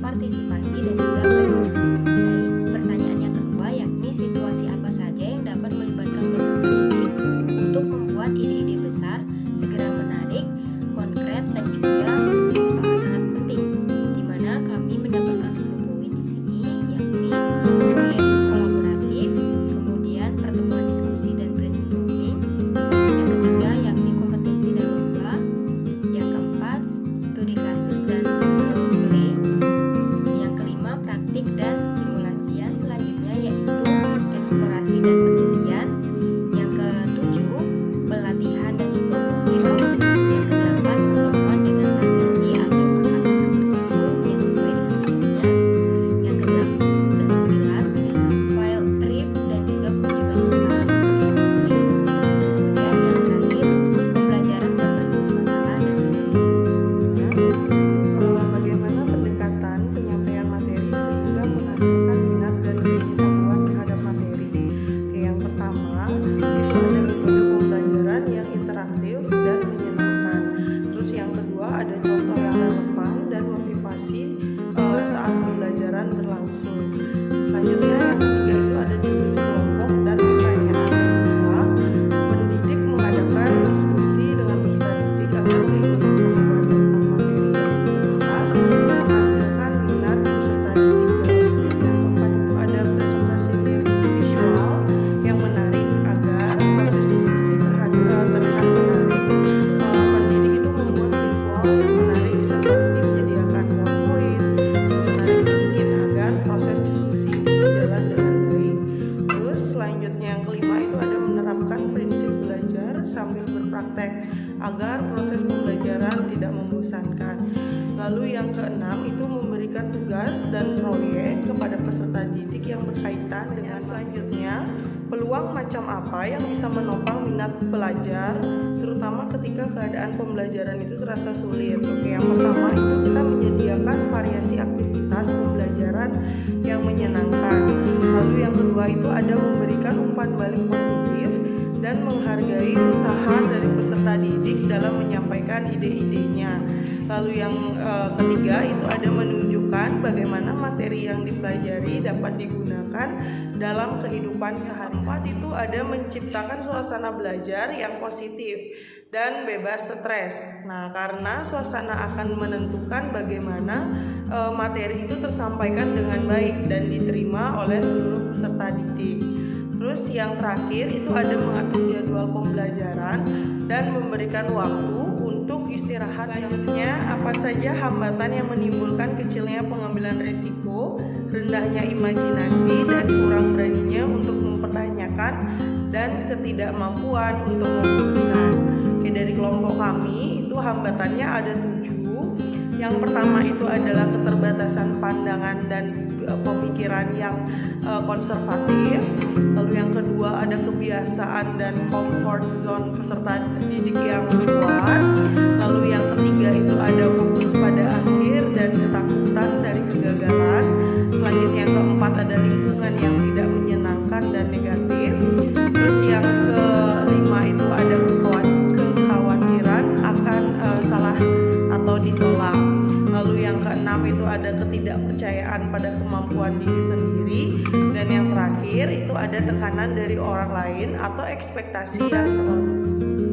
partisipasi dan juga prestasi sesuai. Pertanyaan yang kedua yakni situasi apa saja yang dapat melibatkan peserta didik untuk membuat ide-ide besar segera menarik, konkret dan juga sangat penting. Di mana kami mendapatkan 10 poin di sini yakni proyek kolaboratif, kemudian pertemuan diskusi dan brainstorming. Yang ketiga yakni kompetisi dan lomba. Yang keempat studi kasus dan role play. Yang kelima praktik dan simulasian. Selanjutnya yaitu eksplorasi dan penelitian. Yang ketujuh pelatihan dan juga workshop. Yang kedelapan pertemuan dengan praktisi atau pakar tertentu yang sesuai dengan bidangnya. Yang ke-9 field trip dan juga kunjungan ke industri. Kemudian yang terakhir pembelajaran berbasis masalah dan juga solusi. Bagaimana pendekatan penyampaian materi sehingga menghasilkan minat dan pengetahuan terhadap materi. Yang pertama itu ada metode pembelajaran yang interaktif dan menyenangkan. Terus yang kedua ada contoh yang relevan dan motivasi saat pembelajaran berlangsung. Selanjutnya yang ketiga itu ada diskusi kelompok dan pertanyaan. Kedua, pendidik mengadakan diskusi dengan peserta didik agar mengikuti pengetahuan tentang materi yang dibahas, menghasilkan minat peserta didik. Yang keempat itu ada presentasi visual yang menarik agar proses diskusi terlihat menarik. Pendidik itu membuat visual yang menarik seperti menyediakan PowerPoint menarik mungkin agar proses diskusi itu berjalan dengan baik. Terus selanjutnya yang kelima itu ada menerapkan prinsip belajar sambil berpraktek agar proses pembelajaran tidak membosankan. Lalu yang keenam itu memberikan tugas dan proyek kepada peserta didik yang berkaitan dengan selanjutnya peluang macam apa yang bisa menopang minat pelajar terutama ketika keadaan pembelajaran itu terasa sulit. Oke, yang pertama itu kita menyediakan variasi aktivitas pembelajaran yang menyenangkan. Lalu yang kedua itu ada memberikan umpan balik positif dan menghargai usaha dari peserta didik dalam menyampaikan ide-idenya. Lalu yang ketiga itu ada menunjukkan bagaimana materi yang dipelajari dapat digunakan dalam kehidupan sehari-hari. Itu ada menciptakan suasana belajar yang positif dan bebas stres. Nah, karena suasana akan menentukan bagaimana materi itu tersampaikan dengan baik dan diterima oleh seluruh peserta didik. Terus yang terakhir itu ada mengatur jadwal pembelajaran dan memberikan waktu untuk istirahat. Selanjutnya, apa saja hambatan yang menimbulkan kecilnya pengambilan risiko, rendahnya imajinasi dan kurang beraninya untuk mempertanyakan dan ketidakmampuan untuk memutuskan. Oke, dari kelompok kami itu hambatannya ada 7. Yang pertama itu adalah keterbatasan pandangan dan pemikiran yang konservatif. Lalu yang kedua ada kebiasaan dan comfort zone peserta didik yang kuat. Lalu yang ketiga itu ada fokus pada akhir dan ketakutan dari kegagalan. Selanjutnya yang keempat ada lingkungan yang tidak menyenangkan dan negatif. Terus yang kelima itu ada kekhawatiran akan salah atau ditolak. Lalu yang keenam itu ada ketidakpercayaan pada kemampuan diri sendiri. Dan yang terakhir itu ada tekanan dari orang lain atau ekspektasi yang terlalu tinggi.